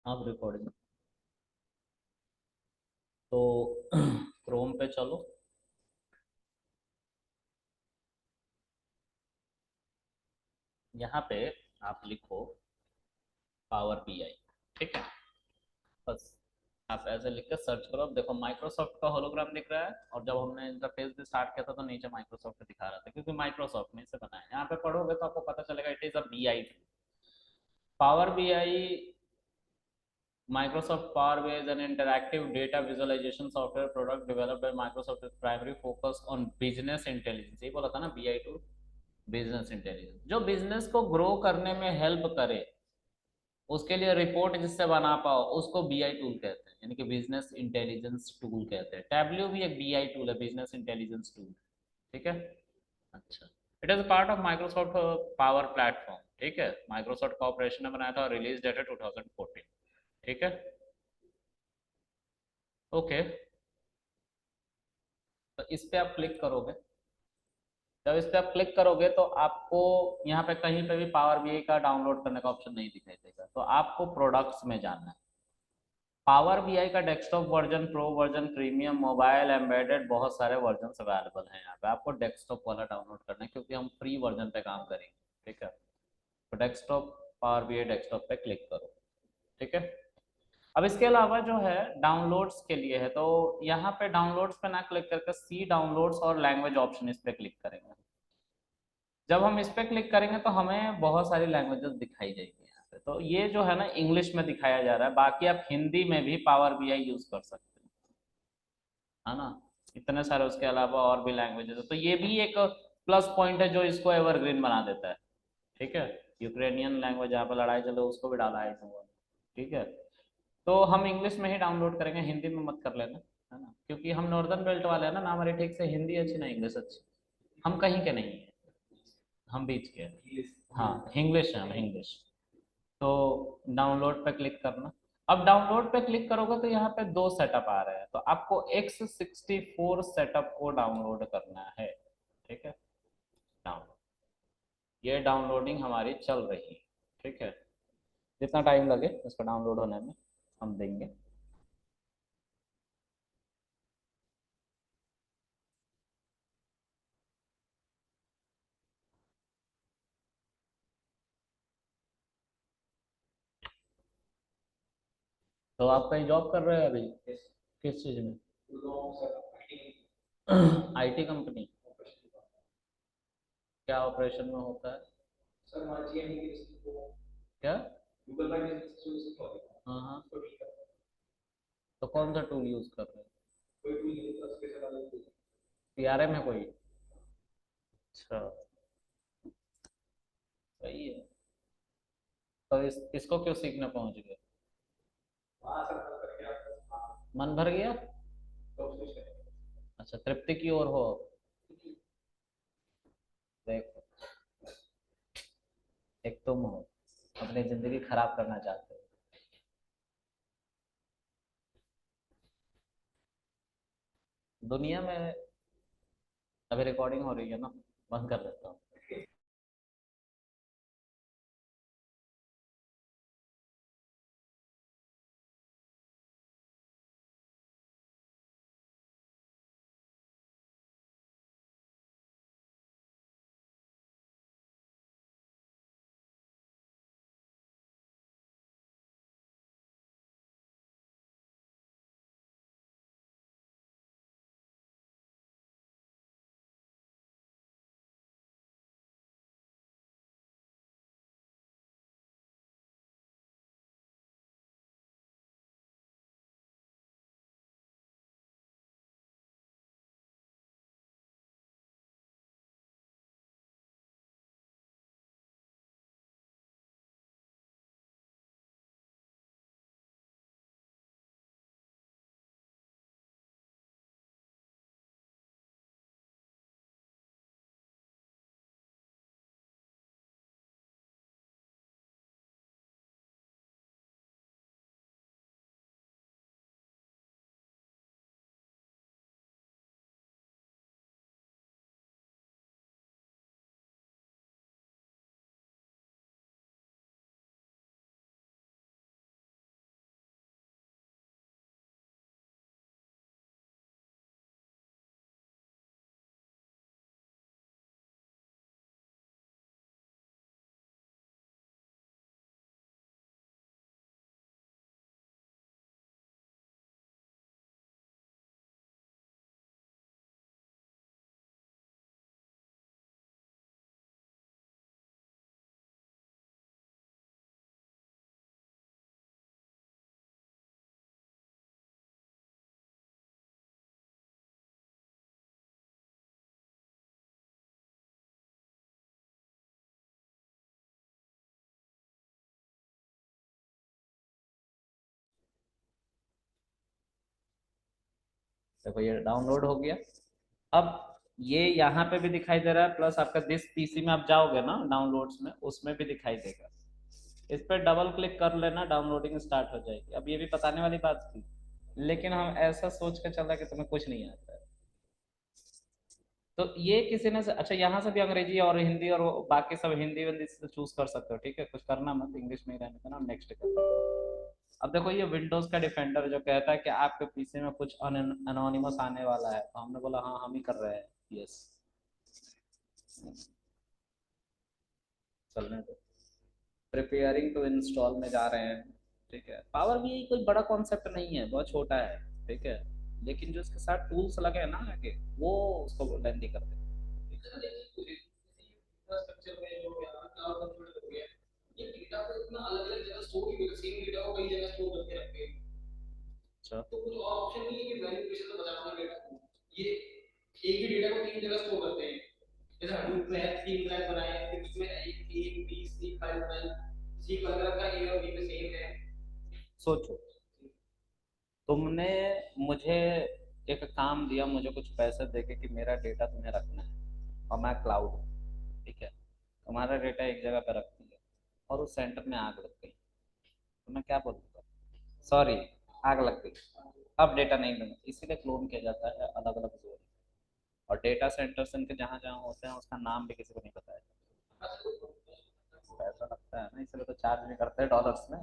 अब रिकॉर्डिंग। तो क्रोम पे चलो। यहाँ पे आप लिखो पावर बीआई। ठीक है, बस आप ऐसे लिख के सर्च करो। अब देखो माइक्रोसॉफ्ट का होलोग्राम दिख रहा है, और जब हमने इंटरफेस भी स्टार्ट किया था तो नीचे माइक्रोसॉफ्ट दिखा रहा था, क्योंकि माइक्रोसॉफ्ट ने इसे बनाया। यहाँ पे पढ़ोगे तो आपको पता चलेगा it is a BI. Power BI, Microsoft Power BI is an interactive data visualization software product developed by Microsoft with primary focus on business intelligence। ये बोला था ना BI टूल, बिजनेस इंटेलिजेंस, जो बिजनेस को ग्रो करने में help करे, उसके लिए रिपोर्ट जिससे बना पाओ, उसको बीआई टूल कहते हैं, यानी कि बिजनेस इंटेलिजेंस टूल कहते हैं। टैब्ल्यू भी एक बीआई टूल है, बिजनेस इंटेलिजेंस टूल। ठीक है। अच्छा, it is part of Microsoft power platform. ठीक है, माइक्रोसॉफ्ट कॉर्पोरेशन ने बनाया था, और रिलीज डेट है 2014। ठीक है, ओके। तो इस पे आप क्लिक करोगे। जब इस पे आप क्लिक करोगे तो आपको यहाँ पे कहीं पे भी पावर बीआई का डाउनलोड करने का ऑप्शन नहीं दिखाई देगा, तो आपको प्रोडक्ट्स में जाना है। पावर बीआई का desktop version, pro version, premium, mobile, embedded, बहुत सारे वर्जन अवेलेबल हैं। यहाँ पे आपको डेस्कटॉप वाला डाउनलोड करना है, क्योंकि हम फ्री वर्जन पे काम करेंगे। ठीक है, तो डेस्कटॉप, पावर बीआई डेस्कटॉप पे क्लिक करो। ठीक है। अब इसके अलावा जो है डाउनलोड्स के लिए है, तो यहाँ पे डाउनलोड्स पे ना क्लिक करके सी डाउनलोड्स और लैंग्वेज ऑप्शन इस पे क्लिक करेंगे। जब हम इस पे क्लिक करेंगे तो हमें बहुत सारी लैंग्वेजेस दिखाई जाएगी यहाँ पे। तो ये जो है ना इंग्लिश में दिखाया जा रहा है, बाकी आप हिंदी में भी पावर बीआई यूज कर सकते हैं, है ना। इतने सारे उसके अलावा और भी लैंग्वेजेस है, तो ये भी एक प्लस पॉइंट है जो इसको एवरग्रीन बना देता है। ठीक है, यूक्रेनियन लैंग्वेज जहाँ पर लड़ाई चले उसको भी डाला है इसमें। ठीक है, तो हम इंग्लिश में ही डाउनलोड करेंगे, हिंदी में मत कर लेना, है ना, क्योंकि हम नॉर्दर्न बेल्ट वाले हैं ना हमारी ठीक से हिंदी अच्छी ना इंग्लिश अच्छी। हम कहीं के नहीं है, हम बीच के हैं। हाँ, इंग्लिश है, हम इंग्लिश। तो डाउनलोड पे क्लिक करना। अब डाउनलोड पे क्लिक करोगे तो यहाँ पे दो सेटअप आ रहे हैं, तो आपको X64 सेटअप को डाउनलोड करना है। ठीक है, डाउनलोड, ये डाउनलोडिंग हमारी चल रही है। ठीक है, जितना टाइम लगे इसको डाउनलोड होने में हम देंगे। तो आप कहीं जॉब कर रहे हैं अभी? किस चीज में? IT company? क्या ऑपरेशन में होता है? क्या? हाँ हाँ, तो कौन सा टूल यूज कर रहे हैं? सीआरएम है कोई? अच्छा, सही है। तो इसको क्यों सीखने पहुंच गए? मन भर गया? अच्छा, तृप्ति की ओर हो अब। देखो, एक तुम हो अपनी जिंदगी खराब करना चाहते हो। दुनिया में अभी रिकॉर्डिंग हो रही है ना, बंद कर देता हूँ। देखो ये डाउनलोड हो गया। अब ये यहाँ पे भी दिखाई दे रहा है, प्लस आपका दिस पीसी में आप जाओगे ना डाउनलोड्स में, उसमें भी दिखाई देगा। इस पर डबल क्लिक कर लेना, डाउनलोडिंग स्टार्ट हो जाएगी। अब ये भी बताने वाली बात थी, लेकिन हम ऐसा सोच के चल रहे कि तुम्हें कुछ नहीं आता है। तो ये किसी ने अच्छा यहाँ से भी अंग्रेजी और हिंदी और बाकी सब हिंदी विंदी से चूज कर सकते हो, ठीक है, कुछ करना मत, इंग्लिश में ही रहने देना, नेक्स्ट कर। अब देखो ये विंडोज का डिफेंडर जो कहता है कि आपके पीसी में कुछ अनोनिमस आने वाला है, तो हमने बोला हाँ हम ही कर रहे हैं, यस चलने दो। प्रिपेयरिंग टू इंस्टॉल में जा रहे हैं, ठीक है। पावर भी कोई बड़ा कॉन्सेप्ट नहीं है, बहुत छोटा है, ठीक है, लेकिन जो इसके साथ टूल्स लगे हैं ना आगे, वो उसको लेंदी करते हैं। इंफ्रास्ट्रक्चर में जो क्लाउड कंप्यूटर हो गया, ये डेटा को इतना अलग अलग जगह स्टोर की, सेम डेटा को कई जगह स्टोर करके रखते हैं। अच्छा, तो कुछ और ऑप्शन नहीं है कि मैनिपुलेशन तो बचाना डेटा को, ये एक ही डेटा को तीन जगह स्टोर करते हैं। जैसे हडूप में है, तीन ड्राइव बनाए, फिर उसमें एक बी सी फाइल बनाई, सी को अलग रखा, ए और बी में सेम है। सोचो, तुमने मुझे एक काम दिया, मुझे कुछ पैसे देके कि मेरा डेटा तुम्हें रखना है, और मैं क्लाउड हूँ, ठीक है, तुम्हारा डेटा एक जगह पे रख दिया, और उस सेंटर में आग लग गई, तो मैं क्या बोलूँगा? सॉरी, आग लग गई, अब डेटा नहीं दूंगा। इसीलिए क्लोन किया जाता है अलग अलग जोन, और डेटा सेंटर्स इनके जहाँ जहाँ होते हैं उसका नाम भी किसी को नहीं पता है। पैसा लगता है ना, इसलिए तो चार्ज भी करते हैं डॉलर्स में।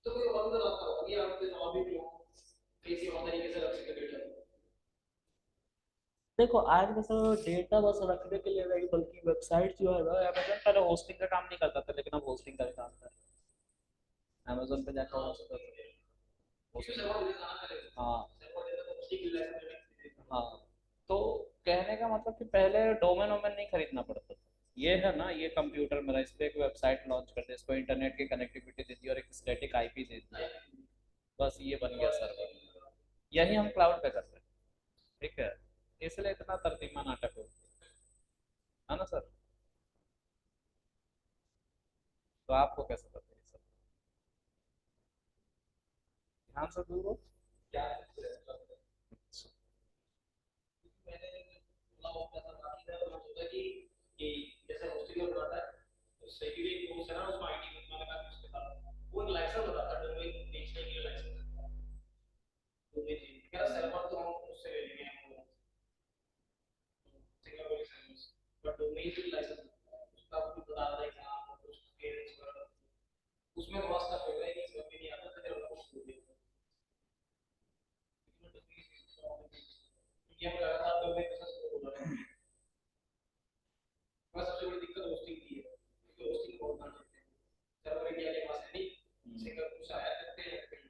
तो कोई और भी रास्ता होगा, ये आप और भी किसी और तरीके से रख सकते डेटा। देखो आज का समय डेटा बस रखने के लिए नहीं, बल्कि वेबसाइट जो है ना, अमेजन पहले होस्टिंग का काम नहीं करता था, लेकिन अब होस्टिंग का भी काम कर रहा है। अमेजन पे जाकर होस्ट हाँ हाँ। तो कहने का मतलब कि पहले डोमेन वोमेन नहीं खरीदना पड़ता था। ये है ना, ये कंप्यूटर मेरा, इस पे एक वेबसाइट लॉन्च कर दी, इसको इंटरनेट की कनेक्टिविटी दे दी और एक स्टैटिक आईपी दे दी, बस ये बन गया सर्वर। यही हम क्लाउड पे कर रहे हैं, ठीक है, इसलिए इतना तर्जुमा नाटक हो, है ना सर? तो आपको कैसे पता है सर? ध्यान से दूर हो क्या? मैंने थोड़ा बहुत पैसा बाकी था, तो मैं सोचा कि जैसे हॉस्टल में पढ़ा था, तो सही भी कोर्स है ना उसमें, आईटी में मैंने कहा कि उसके साथ वो एक लाइसेंस होता था, डोमेन बेचने के लिए लाइसेंस, डोमेन मेरा सर्वर तो हम उससे ले लेंगे, हम सिंगापुर सर्विस, बट डोमेन के लाइसेंस उसका भी बता रहा है कि हाँ कुछ क्लियरेंस, उसमें तो वास्ता हो गया कि इसमें भी नहीं आता था, जब कुछ हो गया ये मुझे लगा था तो मैं कैसा बोल रहा हूँ। बस सबसे बड़ी दिक्कत होस्टिंग की है, क्योंकि होस्टिंग बहुत महंगा है, सर्वर इंडिया के पास है नहीं, सिंगापुर से आया करते हैं कहीं।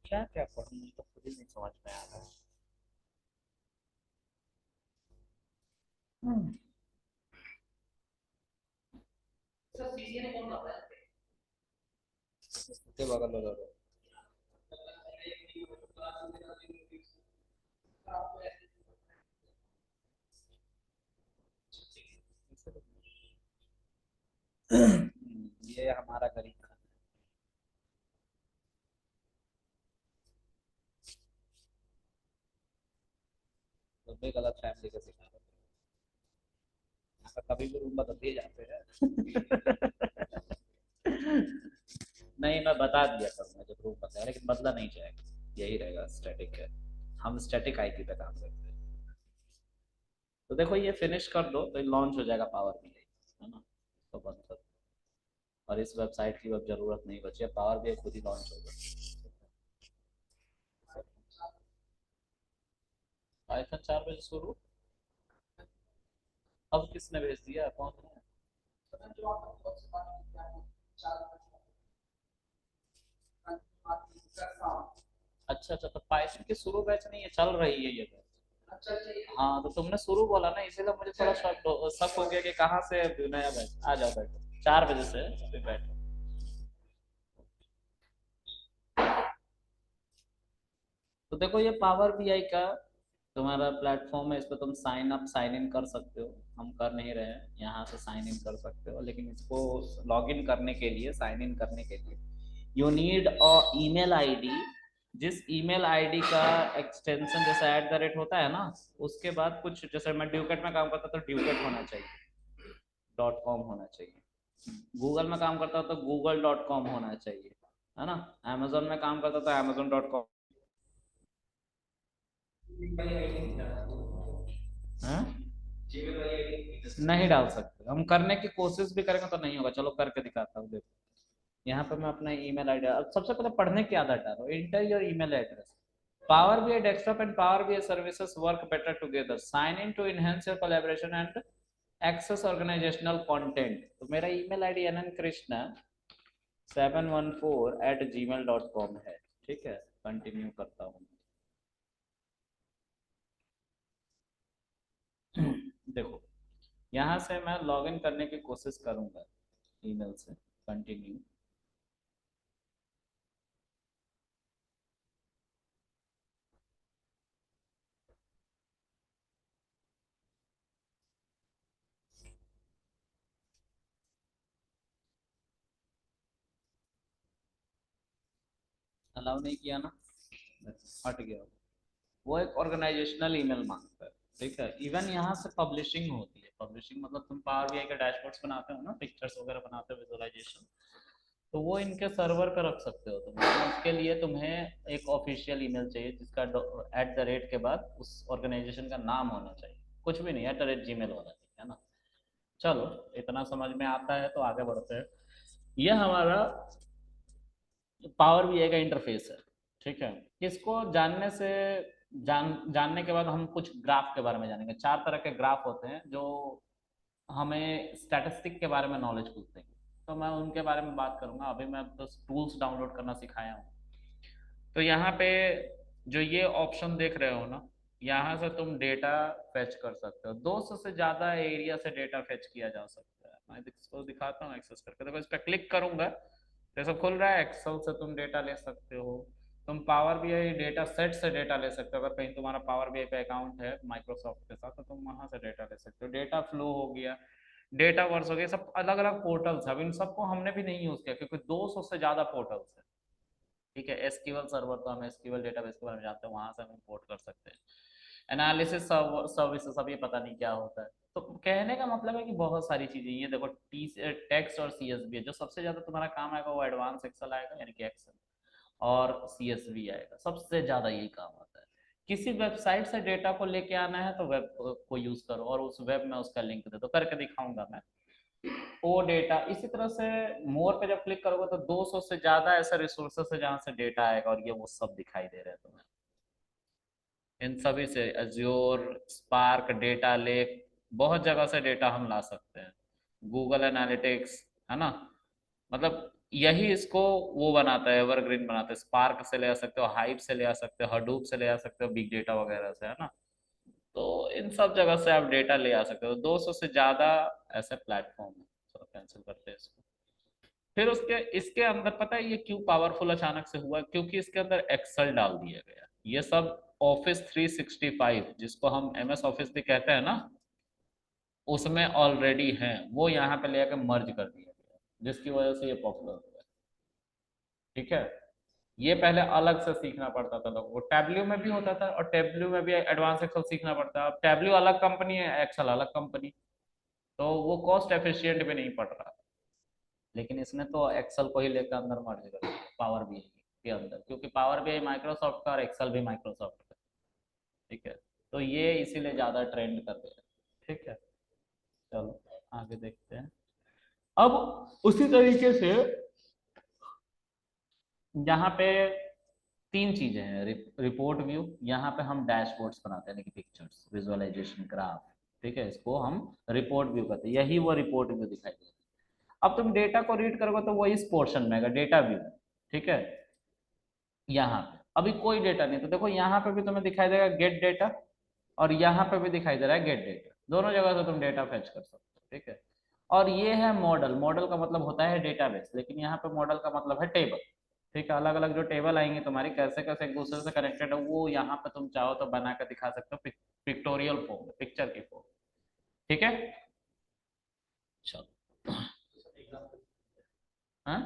क्या क्या पढ़ूं, मुझे तो खुद ही नहीं समझ में आ रहा है। सर सीसीए ने कौन लाता है? उसके बगल में रहो। ये हमारा गरीब खाना है, तो भी गलत फैमिली का शिकार होते हैं, यहाँ का कभी भी रूम बदल दिए जाते हैं। नहीं, मैं बता दिया करूँगा जब रूम बदला, लेकिन बदला नहीं जाएगा, यही रहेगा, स्टैटिक है, हम स्टैटिक आईपी पे काम करते हैं। तो देखो ये फिनिश कर दो तो लॉन्च हो जाएगा पावर भी, है ना, तो बंद कर दो। और इस वेबसाइट की अब जरूरत नहीं बची है, पावर भी खुद ही लॉन्च होगा। आईफोन 4 बजे शुरू, अब किसने भेज दिया, कौन है? अच्छा अच्छा, तो पाइथन की शुरू बैच नहीं है, चल रही है ये बैच। अच्छा अच्छा, हाँ तो तुमने शुरू बोला ना, इसीलिए मुझे थोड़ा शक हो गया कि कहाँ से नया बैच। आ जाओ बैठो, 4 बजे से फिर बैठो। तो देखो ये पावर बीआई का तुम्हारा प्लेटफॉर्म है, इस पर तुम साइन अप साइन इन कर सकते हो, हम कर नहीं रहे हैं, यहाँ से साइन इन कर सकते हो, लेकिन इसको लॉग इन करने के लिए, साइन इन करने के लिए you need a email ID. जिस ईमेल आईडी का एक्सटेंशन जैसे @ होता है ना, उसके बाद कुछ, जैसे मैं ड्यूकेट में काम करता तो ड्यूकेट होना चाहिए, .com होना चाहिए। गूगल में काम करता तो google.com होना चाहिए, है ना। अमेजोन में काम करता तो amazon.com। हाँ? नहीं डाल सकते, हम करने की कोशिश भी करेंगे तो नहीं होगा। चलो करके दिखाता हूँ, देखो यहाँ पे मैं अपना ईमेल आईडी, सबसे पहले पढ़ने की आदत डालो, inter your email address. Power BI desktop and Power BI services work better together. Sign in to enhance your collaboration and access organizational content. तो मेरा ईमेल आईडी nnkrishna714@gmail.com है, ठीक है। कंटिन्यू करता हूँ। देखो यहाँ से मैं लॉगिन करने की कोशिश करूंगा ईमेल से, कंटिन्यू। अलाउ नहीं किया ना, हट गया। वो एक ऑर्गेनाइजेशनल ईमेल मांगता है, ठीक है। इवन यहाँ से पब्लिशिंग होती है, पब्लिशिंग मतलब तुम पावर बीआई के डैशबोर्ड्स बनाते हो ना, पिक्चर्स वगैरह बनाते हो, विजुअलाइजेशन, तो वो इनके सर्वर पर रख सकते हो तुम। उसके लिए तुम्हें एक ऑफिशियल ईमेल चाहिए जिसका @ के बाद उस ऑर्गेनाइजेशन का नाम होना चाहिए, कुछ भी नहीं, @gmail होना चाहिए, है ना। चलो इतना समझ में आता है तो आगे बढ़ते हैं। ये हमारा पावर बीआई का इंटरफेस है, ठीक है। इसको जानने से, जानने के बाद हम कुछ ग्राफ के बारे में जानेंगे। 4 तरह के ग्राफ होते हैं जो हमें स्टैटिस्टिक के बारे में नॉलेज पूछते हैं, तो मैं उनके बारे में बात करूंगा। अभी मैं बस टूल्स डाउनलोड करना सिखाया हूँ। तो यहाँ पे जो ये ऑप्शन देख रहे हो ना, यहाँ से तुम डेटा फेच कर सकते हो। 200 से ज्यादा एरिया से डेटा फेच किया जा सकता है। मैं इसको दिखाता हूँ एक्सेस करके। देखो इस पर क्लिक करूंगा तो सब खुल रहा है। एक्सेल से तुम डेटा ले सकते हो, तुम पावर बीआई डेटा सेट से डेटा ले सकते हो। अगर कहीं तुम्हारा पावर बीआई पे अकाउंट है माइक्रोसॉफ्ट के साथ तो तुम वहां से डेटा ले सकते हो। डेटा फ्लो हो गया, डेटा वर्स हो गया, सब अलग अलग पोर्टल्स है। अब इन सबको हमने भी नहीं यूज किया क्योंकि 200 से ज्यादा पोर्टल्स है, ठीक है। एसक्यूएल सर्वर तो हम एसक्यूएल डेटाबेस के बारे में जानते हैं, वहां से हम इंपोर्ट कर सकते हैं। एनालिसिस सर्विसेज, अब ये पता नहीं क्या होता है। तो कहने का मतलब है कि बहुत सारी चीजें, ये देखो टी टेक्स्ट और सीएसवी है। जो सबसे ज्यादा तुम्हारा काम आएगा वो एडवांस एक्सेल आएगा, यानी कि एक्सेल, और सीएसवी आएगा, सबसे ज्यादा यही काम होता है। किसी वेबसाइट से डेटा को लेके आना है तो वेब को यूज करो और उस वेब में उसका लिंक दे दो, करके दिखाऊंगा मैं। वो डेटा इसी तरह से मोर पे जब क्लिक करोगे तो 200 से ज्यादा ऐसे रिसोर्सेस है जहां से डेटा आएगा, और ये वो सब दिखाई दे रहे हैं तुम्हें। इन सभी से अज्योर, स्पार्क, डेटा लेक, बहुत जगह से डेटा हम ला सकते हैं। गूगल एनालिटिक्स, है ना। मतलब यही इसको वो बनाता है, एवरग्रीन बनाता है। स्पार्क से ले आ सकते हो, हाइप से ले आ सकते हो, हडूप से ले आ सकते हो, बिग डेटा वगैरह से, है ना। तो इन सब जगह से आप डेटा ले आ सकते हो। 200 से ज्यादा ऐसे प्लेटफॉर्म है। चलो कैंसिल करते हैं इसको। फिर उसके इसके अंदर पता है ये क्यों पावरफुल अचानक से हुआ? क्योंकि इसके अंदर एक्सेल डाल दिया गया। ये सब ऑफिस 365 जिसको हम एमएस ऑफिस भी कहते हैं ना, उसमें ऑलरेडी है। वो यहाँ पे लेकर मर्ज कर दिया गया, जिसकी वजह से ये पॉपुलर हुआ, ठीक है। ये पहले अलग से सीखना पड़ता था लोगों को, टैब्ल्यू में भी होता था, और टैब्ल्यू में भी एडवांस एक्सेल सीखना पड़ता है। अब टैब्ल्यू अलग कंपनी है, एक्सेल अलग कंपनी, तो वो कॉस्ट एफिशिएंट भी नहीं पड़ रहा। लेकिन इसने तो एक्सेल को ही लेकर अंदर मर्ज कर दिया पावर बीआई के अंदर, क्योंकि पावर बीआई माइक्रोसॉफ्ट का और एक्सेल भी माइक्रोसॉफ्ट का, ठीक है। तो ये इसीलिए ज्यादा ट्रेंड कर रहे हैं, ठीक है। चलो आगे देखते हैं। अब उसी तरीके से यहाँ पे 3 चीजें हैं। रिपोर्ट व्यू, यहाँ पे हम डैशबोर्ड्स बनाते हैं, पिक्चर्स, विजुअलाइजेशन, ग्राफ, ठीक है। इसको हम रिपोर्ट व्यू कहते हैं, यही वो रिपोर्ट व्यू दिखाई देगा। अब तुम डेटा को रीड करोगे तो वो इस पोर्शन में आएगा, डेटा व्यू, ठीक है। यहाँ पे अभी कोई डेटा नहीं, तो देखो यहाँ पे भी तुम्हें दिखाई देगा गेट डेटा, और यहाँ पे भी दिखाई दे रहा है गेट डेटा। दोनों जगह से तुम डेटा फेच कर सकते हो, ठीक है। और ये है मॉडल। मॉडल का मतलब होता है डेटाबेस, लेकिन यहाँ पे मॉडल का मतलब है टेबल, ठीक है, अलग अलग जो टेबल आएंगे तुम्हारी कैसे कैसे एक दूसरे से कनेक्टेड है, वो यहाँ पे तुम चाहो तो बना कर दिखा सकते हो पिक्टोरियल फॉर्म, पिक्चर की फॉर्म। ठीक है, चलो। हाँ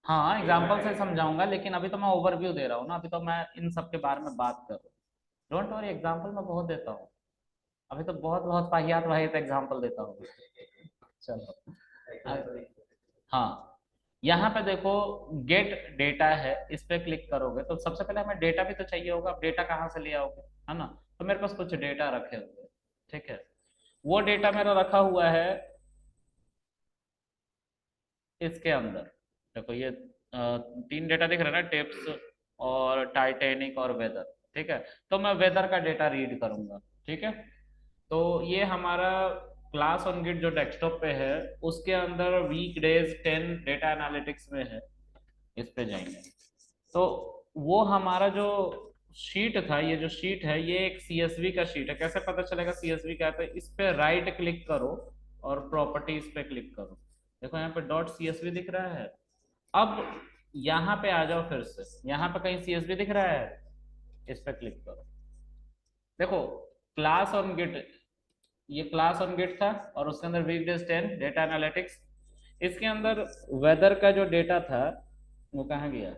हाँ, एग्जाम्पल से समझाऊंगा, लेकिन अभी तो मैं ओवरव्यू दे रहा हूँ ना, अभी तो मैं इन सब के बारे में बात कर रहा हूँ। डोंट वरी, एग्जाम्पल मैं बहुत देता हूँ, अभी तो बहुत बहुत वाहियात वाहियात एग्जाम्पल देता हूँ। चलो हाँ, यहाँ पे देखो गेट डेटा है, इस पे क्लिक करोगे तो सबसे पहले हमें डेटा भी तो चाहिए होगा। अब डेटा कहाँ से ले आओगे, है ना? तो मेरे पास कुछ डेटा रखे हुए हैं, ठीक है। वो डेटा मेरा रखा हुआ है इसके अंदर। देखो ये तीन डेटा दिख रहा है ना, टिप्स और टाइटैनिक और वेदर। ठीक है, तो मैं वेदर का डेटा रीड करूंगा। ठीक है, तो ये हमारा क्लास ऑन गिट जो डेस्कटॉप पे है, उसके अंदर वीक डेज 10 डेटा एनालिटिक्स में है, इस पे जाएंगे तो वो हमारा जो शीट था, ये जो शीट है ये एक सीएसवी का शीट है। कैसे पता चलेगा सीएसवी क्या है? तो इस पे राइट क्लिक करो और प्रॉपर्टीज पे क्लिक करो। देखो यहाँ पे डॉट सीएसवी दिख रहा है। अब यहाँ पे आ जाओ, फिर से यहाँ पे कहीं सीएसवी दिख रहा है, इस पे क्लिक करो। देखो क्लास ऑन गिट, ये क्लास ऑन गिट था और उसके अंदर वीकडेज 10 डेटा एनालिटिक्स। इसके अंदर वेदर का जो डेटा था वो कहाँ गया?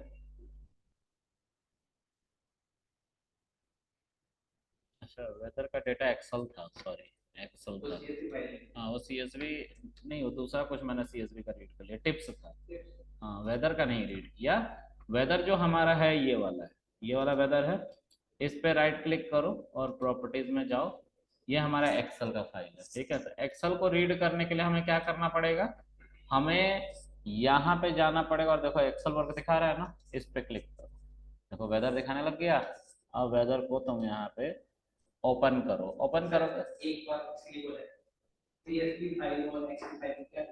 अच्छा, वेदर का डेटा एक्सेल था, सॉरी, एक्सेल था। हाँ वो सीएसवी नहीं, वो दूसरा कुछ मैंने सीएसवी का रीड कर लिया, टिप्स था। हाँ, वेदर का नहीं रीड किया। वेदर जो हमारा है ये वाला है, ये वाला वेदर है। इस पे राइट क्लिक करो और प्रॉपर्टीज में जाओ। ये हमारा एक्सेल का फाइल है। ठीक है, तो एक्सेल को रीड करने के लिए हमें क्या करना पड़ेगा? हमें यहाँ पे जाना पड़ेगा और देखो एक्सेल वर्क दिखा रहा है ना, इस पे क्लिक करो। देखो वेदर दिखाने लग गया। अब वेदर को तुम यहाँ पे ओपन करो। ओपन करोगे, एक बार सीएसवी फाइल और एक्सेल फाइल क्या?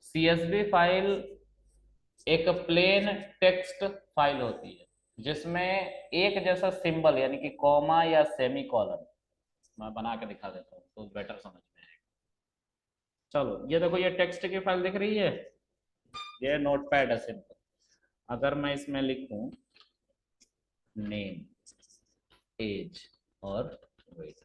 सीएसवी फाइल एक प्लेन टेक्स्ट फाइल होती है जिसमें एक जैसा सिंबल यानी कि कॉमा या सेमी कॉलन, मैं बना के दिखा देता हूँ तो बेटर समझ में आएगा। चलो ये देखो, ये टेक्स्ट की फाइल दिख रही है, ये नोटपैड है सिंपल। अगर मैं इसमें लिखूं नेम, एज और वेट,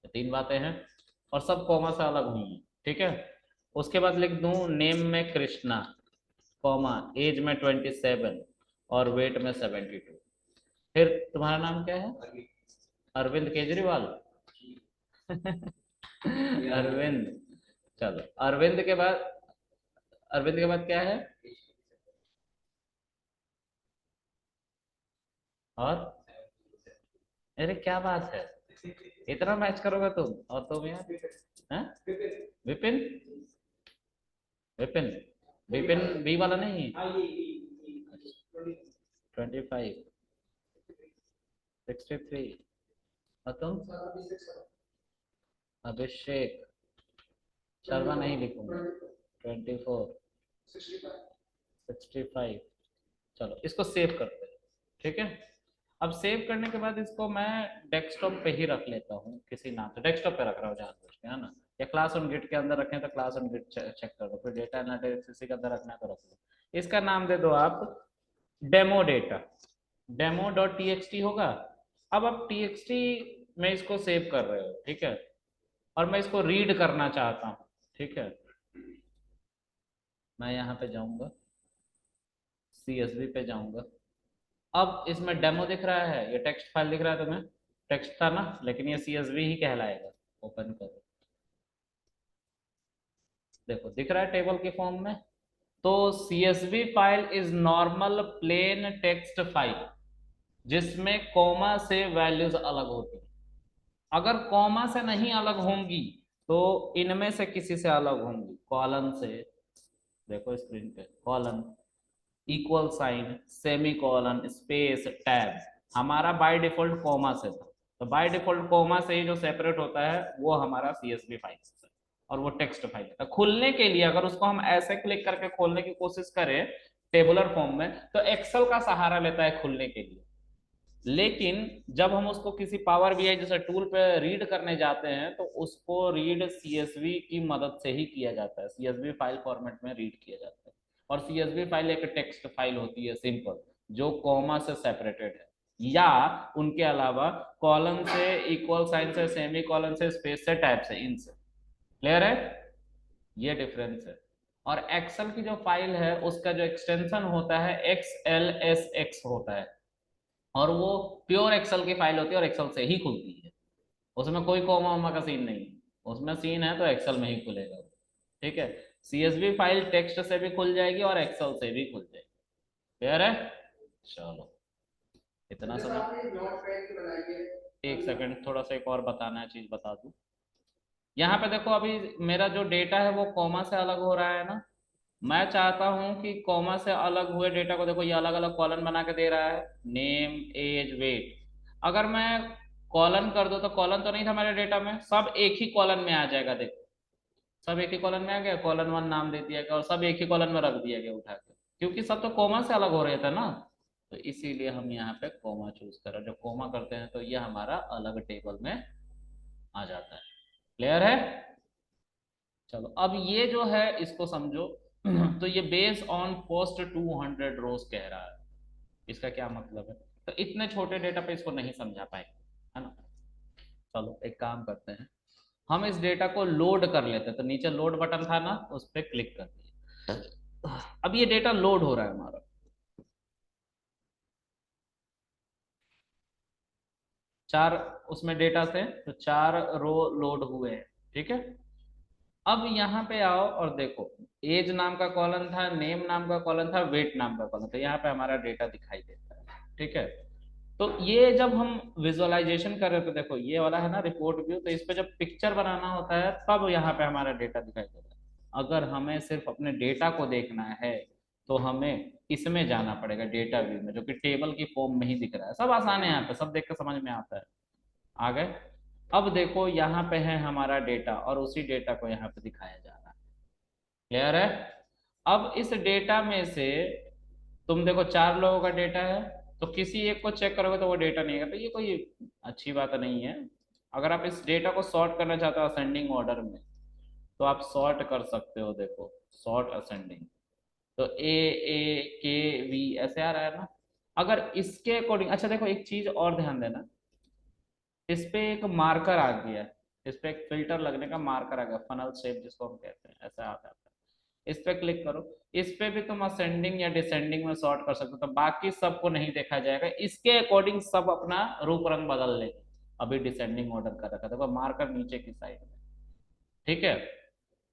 तीन बातें हैं और सब कॉमा से अलग हुई हैं। ठीक है, उसके बाद लिख दूं नेम में कृष्णा, कॉमा एज में 27 और वेट में 72। फिर तुम्हारा नाम क्या है? अरविंद केजरीवाल। अरविंद, चलो अरविंद के बाद, अरविंद के बाद क्या है? और अरे क्या बात है, इतना मैच करोगे तुम? और तुम यार, हैं? विपिन, विपिन, विपिन बी वाला नहीं? 25, 63। और तुम? अभिषेक शर्मा नहीं लिखूंगा। 24, 65। चलो इसको सेव करते हैं। ठीक है, अब सेव करने के बाद इसको मैं डेस्कटॉप पे ही रख लेता हूँ किसी नाम से। डेस्कटॉप पे रख रहा हूँ जानबूझ के, है ना? या क्लास ऑन गिट के अंदर रखें तो क्लास ऑन गिट चेक कर दो, फिर डेटा एनालिटिक्स इसी के अंदर रखना है तो रख लो। इसका नाम दे दो आप demo data, demo dot T होगा। अब आप टी में इसको सेव कर रहे हो, ठीक है, और मैं इसको रीड करना चाहता हूँ। ठीक है, मैं यहाँ पे जाऊंगा, सीएसवी पे जाऊंगा। अब इसमें डेमो दिख रहा है, ये टेक्स्ट फाइल दिख रहा है तुम्हें? टेक्स्ट था ना, लेकिन ये सीएसवी ही कहलाएगा। ओपन करो, देखो दिख रहा है टेबल के फॉर्म में। तो CSV file is normal plain text file जिसमें कॉमा से वैल्यूज अलग होती है। अगर कॉमा से नहीं अलग होंगी तो इनमें से किसी से अलग होंगी, कॉलन से। देखो स्क्रीन पे colon, equal sign, semicolon, space, tab. हमारा बाय डिफॉल्ट कॉमा से था, तो बाय डिफॉल्ट कॉमा से ही जो सेपरेट होता है वो हमारा सीएसवी फाइल है और वो टेक्स्ट फाइल है। खुलने के लिए अगर उसको हम ऐसे क्लिक करके खोलने की कोशिश करें टेबुलर फॉर्म में तो एक्सेल का सहारा लेता है खुलने के लिए। लेकिन जब हम उसको किसी पावर बीआई जैसे टूल पे रीड करने जाते हैं तो उसको रीड सीएसवी की मदद से ही किया जाता है, सीएसवी फाइल फॉर्मेट में रीड किया जाता है। और CSV फाइल एक टेक्स्ट फाइल होती है सिंपल, जो कॉमा से सेपरेटेड है, या उनके अलावा कॉलन से, इक्वल साइन से, सेमी कॉलन से, स्पेस से, टाइप से, इनसे। क्लियर है? ये डिफरेंस है। और एक्सेल की जो फाइल है उसका जो एक्सटेंशन होता है XLSX होता है, और वो प्योर एक्सेल की फाइल होती है और एक्सेल से ही खुलती है, उसमें कोई कॉमा वोमा का सीन नहीं है। उसमें सीन है तो एक्सेल में ही खुलेगा। ठीक है? CSV फाइल टेक्स्ट से भी खुल जाएगी और एक्सेल से भी खुल जाएगी। क्लियर है? चलो, इतना समझ। एक सेकंड, थोड़ा सा एक और बताना है, चीज बता दूं। यहाँ पे देखो, अभी मेरा जो डेटा है वो कॉमा से अलग हो रहा है ना। मैं चाहता हूं कि कॉमा से अलग हुए डेटा को, देखो ये अलग अलग कॉलम बना के दे रहा है, नेम, एज, वेट। अगर मैं कॉलन कर दूं तो कॉलन तो नहीं था मेरे डेटा में, सब एक ही कॉलन में आ जाएगा। देखो, सब एक ही कॉलन में आ गया, कॉलन 1 नाम दे दिया गया और सब एक ही कॉलन में रख दिया गया उठा के, क्योंकि सब तो कॉमा से अलग हो रहे थे ना। तो इसीलिए हम यहाँ पे कॉमा चूज करें। जब कॉमा करते हैं तो ये हमारा अलग टेबल में आ जाता है। क्लियर है? चलो, अब ये जो है इसको समझो। तो ये बेस ऑन पोस्ट 200 रोज कह रहा है। इसका क्या मतलब है? तो इतने छोटे डेटा पे इसको नहीं समझा पाएंगे, है ना। चलो एक काम करते हैं, हम इस डेटा को लोड कर लेते हैं। तो नीचे लोड बटन था ना, उस पर क्लिक कर दिए। अब ये डेटा लोड हो रहा है हमारा। चार उसमें डेटा थे, तो 4 रो लोड हुए हैं। ठीक है? अब यहाँ पे आओ और देखो, एज नाम का कॉलम था, नेम नाम का कॉलम था, वेट नाम का कॉलम था, यहाँ पे हमारा डेटा दिखाई देता है। ठीक है? तो ये जब हम विजुअलाइजेशन कर रहे थे, देखो ये वाला है ना रिपोर्ट व्यू, तो इस पे जब पिक्चर बनाना होता है तब यहाँ पे हमारा डेटा दिखाई देता है। अगर हमें सिर्फ अपने डेटा को देखना है तो हमें इसमें जाना पड़ेगा, डेटा व्यू में, जो कि टेबल की फॉर्म में ही दिख रहा है। सब आसान है, यहाँ पे सब देख कर समझ में आता है। आ गए? अब देखो यहाँ पे है हमारा डेटा और उसी डेटा को यहाँ पे दिखाया जा रहा है। क्लियर है? अब इस डेटा में से तुम देखो 4 लोगों का डेटा है, तो किसी एक को चेक करोगे तो वो डेटा नहीं है, तो ये कोई अच्छी बात नहीं है। अगर आप इस डेटा को सॉर्ट करना चाहते हो असेंडिंग ऑर्डर में, तो आप सॉर्ट कर सकते हो। देखो, सॉर्ट असेंडिंग, तो A A K V ऐसे आ रहा है ना। अगर इसके अकॉर्डिंग, अच्छा देखो एक चीज और ध्यान देना, इस पे एक मार्कर आ गया है, इस पे एक फिल्टर लगने का मार्कर आ गया, फनल शेप जिसको हम कहते हैं, ऐसा आता है। इस पे क्लिक करो। इस पे भी तुम असेंडिंग या डिसेंडिंग में सॉर्ट कर सकते हो, तो बाकी सबको नहीं देखा जाएगा, इसके अकॉर्डिंग सब अपना रूप रंग बदल ले। अभी डिसेंडिंग ऑर्डर कर रखा, देखो मार्कर नीचे की साइड में। ठीक है?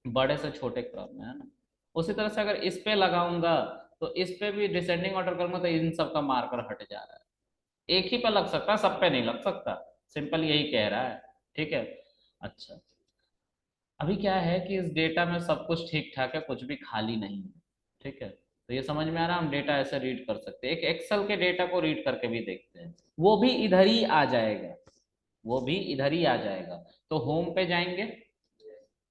बड़े से छोटे क्रम में, है ना। उसी तरह से अगर इस पे लगाऊंगा तो इस पे भी डिसेंडिंग ऑर्डर करूंगा तो इन सब का मार्कर हट जा रहा है। एक ही पे लग सकता है, सब पे नहीं लग सकता। सिंपल यही कह रहा है। ठीक है? अच्छा, अभी क्या है कि इस डेटा में सब कुछ ठीक ठाक है, कुछ भी खाली नहीं है। ठीक है? तो ये समझ में आ रहा है, हम डेटा ऐसे रीड कर सकते हैं। एक एक्सेल के डेटा को रीड करके भी देखते हैं, वो भी इधर ही आ जाएगा, वो भी इधर ही आ जाएगा। तो होम पे जाएंगे,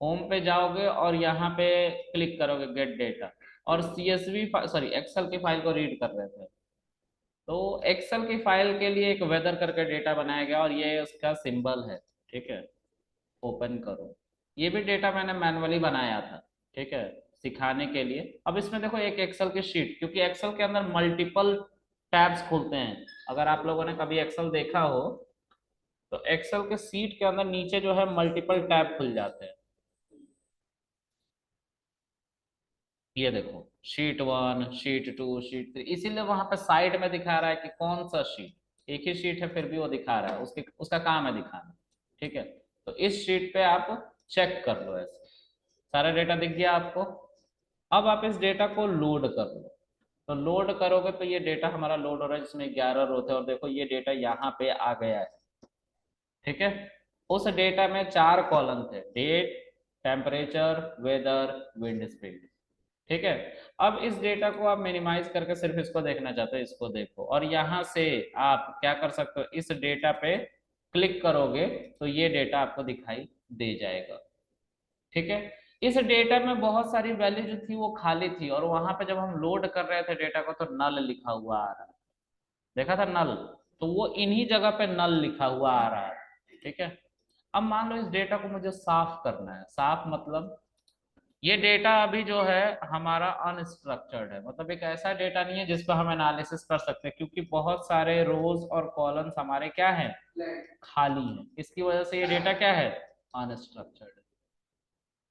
होम पे जाओगे और यहाँ पे क्लिक करोगे गेट डेटा, और CSV सॉरी एक्सेल की फाइल को रीड कर रहे थे। तो एक्सेल की फाइल के लिए एक वेदर करके डेटा बनाया गया और ये उसका सिंबल है। ठीक है? ओपन करो। ये भी डेटा मैंने मैनुअली बनाया था। ठीक है? सिखाने के लिए। अब इसमें देखो एक एक्सेल की शीट, क्योंकि एक्सेल के अंदर मल्टीपल टैब्स खुलते हैं। अगर आप लोगों ने कभी एक्सेल देखा हो तो एक्सेल के सीट के अंदर नीचे जो है मल्टीपल टैब खुल जाते हैं। ये देखो, शीट 1, शीट 2, शीट 3, इसीलिए वहां पे साइड में दिखा रहा है कि कौन सा शीट। एक ही शीट है फिर भी वो दिखा रहा है, उसके उसका काम है दिखाना। ठीक है? तो इस शीट पे आप चेक कर लो, ऐसे सारा डेटा दिख गया आपको। अब आप इस डेटा को लोड कर लो। तो लोड करोगे तो ये डेटा हमारा लोड हो रहा है, जिसमें 11 रो थे, और देखो ये डेटा यहाँ पे आ गया है। ठीक है? उस डेटा में 4 कॉलम थे, date, temperature, weather, wind speed. ठीक है? अब इस डेटा को आप मिनिमाइज करके सिर्फ इसको देखना चाहते हो, इसको देखो, और यहां से आप क्या कर सकते हो, इस डेटा पे क्लिक करोगे तो ये डेटा आपको दिखाई दे जाएगा। ठीक है? इस डेटा में बहुत सारी वैल्यू जो थी वो खाली थी, और वहां पे जब हम लोड कर रहे थे डेटा को तो नल लिखा हुआ आ रहा है। देखा था नल? तो वो इन्हीं जगह पे नल लिखा हुआ आ रहा है। ठीक है? अब मान लो इस डेटा को मुझे साफ करना है। साफ मतलब ये डेटा अभी जो है हमारा अनस्ट्रक्चर्ड है, मतलब एक ऐसा डेटा नहीं है जिस पर हम एनालिसिस कर सकते हैं, क्योंकि बहुत सारे रोज और कॉलम्स हमारे क्या है, खाली है। इसकी वजह से ये डेटा क्या है, अनस्ट्रक्चर्ड।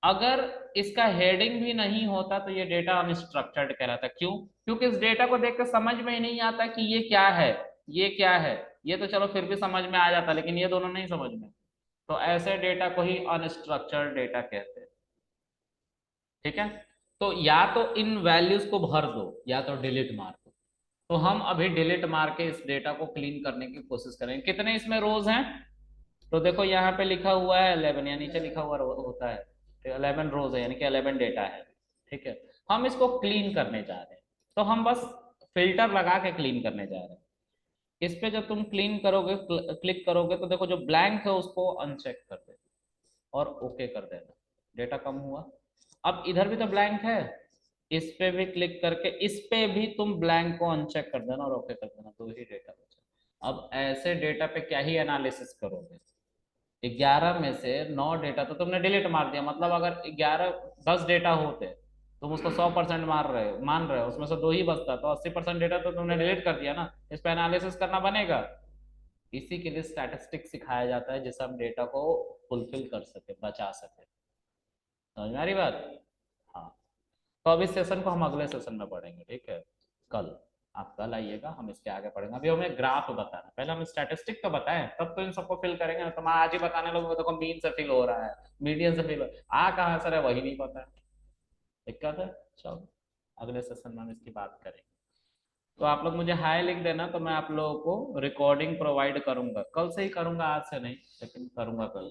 अगर इसका हेडिंग भी नहीं होता तो ये डेटा अनस्ट्रक्चर्ड कहलाता। क्यों? क्योंकि इस डेटा को देख कर समझ में ही नहीं आता कि ये क्या है, ये क्या है। ये तो चलो फिर भी समझ में आ जाता, लेकिन ये दोनों नहीं समझ में, तो ऐसे डेटा को ही अनस्ट्रक्चर्ड डेटा कहते हैं। ठीक है, तो या तो इन वैल्यूज को भर दो या तो डिलीट मार दो। तो हम अभी डिलीट मार के इस डेटा को क्लीन करने की कोशिश करेंगे। कितने इसमें रोज हैं, तो देखो यहाँ पे लिखा हुआ है 11, या नीचे लिखा हुआ होता है 11 रोज है, यानी कि 11 डेटा है। ठीक है, हम इसको क्लीन करने जा रहे हैं, तो हम बस फिल्टर लगा के क्लीन करने जा रहे हैं। इस पे जब तुम क्लीन करोगे, क्लिक करोगे, तो देखो जो ब्लैंक है उसको अनचेक कर देना और ओके कर देना, डेटा कम हुआ। अब इधर भी तो ब्लैंक है, इस पे भी क्लिक करके इस पे भी तुम ब्लैंक को अनचेक कर देना और ओके कर देना, तो ही डेटा बचा। अब ऐसे डेटा पे क्या ही एनालिसिस करोगे, 11 में से 9 डेटा तो तुमने डिलीट मार दिया, मतलब अगर 10 डेटा होते, तुम उसको 100% मान रहे हो, उसमें से 2 ही बचता, तो 80% डेटा तो तुमने डिलीट कर दिया ना। इस पे एनालिसिस करना बनेगा। इसी के लिए स्टैटिस्टिक्स सिखाया जाता है, जिससे हम डेटा को फुलफिल कर सके, बचा सके। समझ में आ रही बात? हाँ। तो अब इस सेशन को हम अगले सेशन में पढ़ेंगे, ठीक है, कल। आप कल आइएगा, हम इसके आगे पढ़ेंगे। अभी हमें ग्राफ बताना, पहले हम स्टैटिस्टिक तो बताएं, तब तो इन सबको फिल करेंगे ना। तो मैं आज ही बताने लगूंगा, देखो मीन से फिल हो रहा है, मीडियन से फिल आ कहाँ सर है, वही नहीं पता है, दिक्कत है। चलो अगले सेशन में हम इसकी बात करेंगे। तो आप लोग मुझे हाय लिख देना, तो मैं आप लोगों को रिकॉर्डिंग प्रोवाइड करूंगा, कल से ही करूंगा, आज से नहीं, लेकिन करूंगा कल।